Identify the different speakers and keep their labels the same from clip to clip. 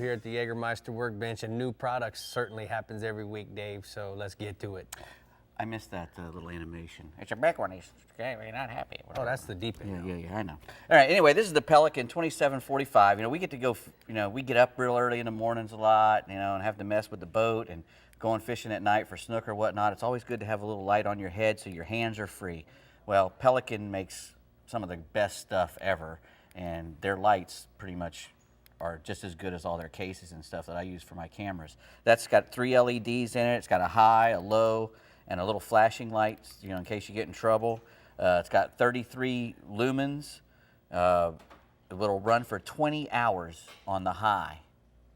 Speaker 1: here at the Jägermeister Workbench, and new products certainly happens every week, Dave, so let's get to it.
Speaker 2: I missed that little animation. It's a back one. He's okay, you're not happy.
Speaker 1: Oh, that's the deep end.
Speaker 2: Yeah, I know. All right, anyway, this is the Pelican 2745. You know, we get to go, we get up real early in the mornings a lot, and have to mess with the boat and going fishing at night for snook or whatnot. It's always good to have a little light on your head so your hands are free. Well, Pelican makes some of the best stuff ever, and their lights pretty much are just as good as all their cases and stuff that I use for my cameras. That's got 3 LEDs in it. It's got a high, a low, and a little flashing light, in case you get in trouble. It's got 33 lumens. It'll run for 20 hours on the high.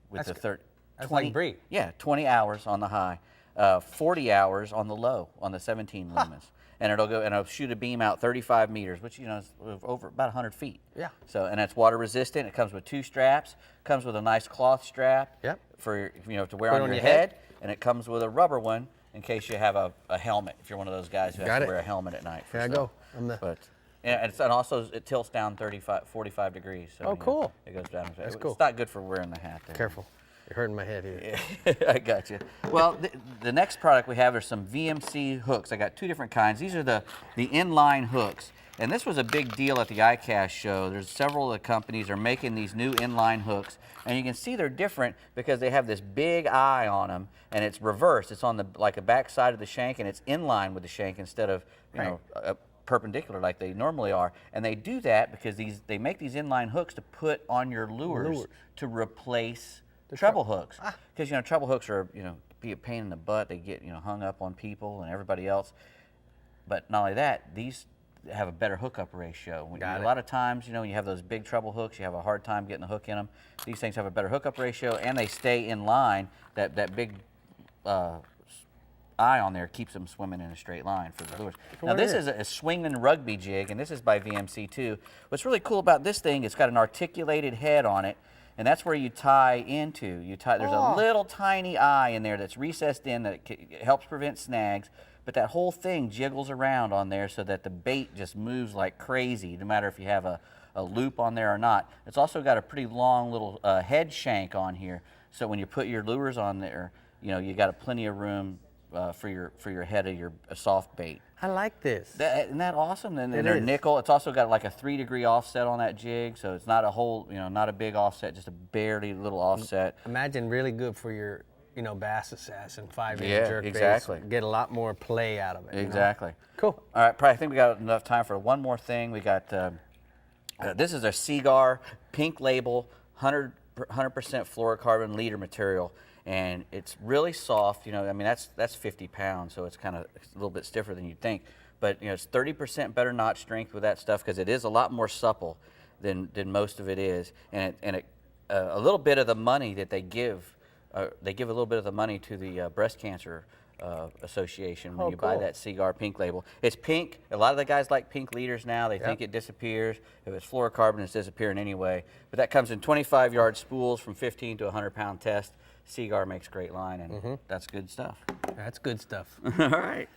Speaker 2: With
Speaker 1: That's
Speaker 2: the
Speaker 1: That's like Bree.
Speaker 2: Yeah, 20 hours on the high, 40 hours on the low, on the 17 lumens. And it'll shoot a beam out 35 meters, which is over about 100 feet.
Speaker 1: Yeah.
Speaker 2: So, and it's water resistant. It comes with 2 straps. Comes with a nice cloth strap.
Speaker 1: Yep.
Speaker 2: For to wear on your head, and it comes with a rubber one in case you have a helmet. If you're one of those guys who has to wear a helmet at night.
Speaker 1: Here I go.
Speaker 2: And also it tilts down 45 degrees. So,
Speaker 1: cool.
Speaker 2: It goes down.
Speaker 1: That's cool.
Speaker 2: It's not good for wearing the hat there.
Speaker 1: Careful. You're hurting my head here.
Speaker 2: Yeah, I got you. Well, the next product we have are some VMC hooks. I got 2 different kinds. These are the inline hooks. And this was a big deal at the ICAST show. There's several of the companies are making these new inline hooks. And you can see they're different because they have this big eye on them, and it's reversed. It's on the back side of the shank, and it's in line with the shank instead of perpendicular like they normally are. And they do that because they make these inline hooks to put on your lures. To replace treble hooks. Because treble hooks are be a pain in the butt. They get hung up on people and everybody else. But not only that, these have a better hookup ratio. A lot of times, when you have those big treble hooks, you have a hard time getting the hook in them. These things have a better hookup ratio, and they stay in line. That big eye on there keeps them swimming in a straight line for the lures. Now, this is a swinging rugby jig, and this is by VMC too. What's really cool about this thing, it's got an articulated head on it, and that's where you tie into. There's a little tiny eye in there that's recessed in that helps prevent snags. But that whole thing jiggles around on there so that the bait just moves like crazy, no matter if you have a loop on there or not. It's also got a pretty long little head shank on here, so when you put your lures on there, you got plenty of room for your head of your soft bait.
Speaker 1: I like this.
Speaker 2: Isn't that awesome? And they're nickel. It's also got like a 3-degree offset on that jig, so it's not a whole, not a big offset, just a barely little offset.
Speaker 1: Imagine really good for your bass assassin 5-inch jerk
Speaker 2: exactly.
Speaker 1: baits. Get a lot more play out of it.
Speaker 2: Exactly.
Speaker 1: Cool.
Speaker 2: All right, probably I think we got enough time for one more thing. We got this is a Seagar pink label 100% fluorocarbon leader material, and it's really soft. That's 50 pounds, so it's kind of a little bit stiffer than you'd think. But it's 30% better knot strength with that stuff because it is a lot more supple than most of it is, and a little bit of the money that they give a little bit of the money to the breast cancer association when you buy that Seagar pink label. It's pink. A lot of the guys like pink leaders now. They think it disappears. If it's fluorocarbon, it's disappearing anyway. But that comes in 25-yard spools from 15 to 100-pound test. Seagar makes great line, and that's good stuff.
Speaker 1: That's good stuff.
Speaker 2: All right.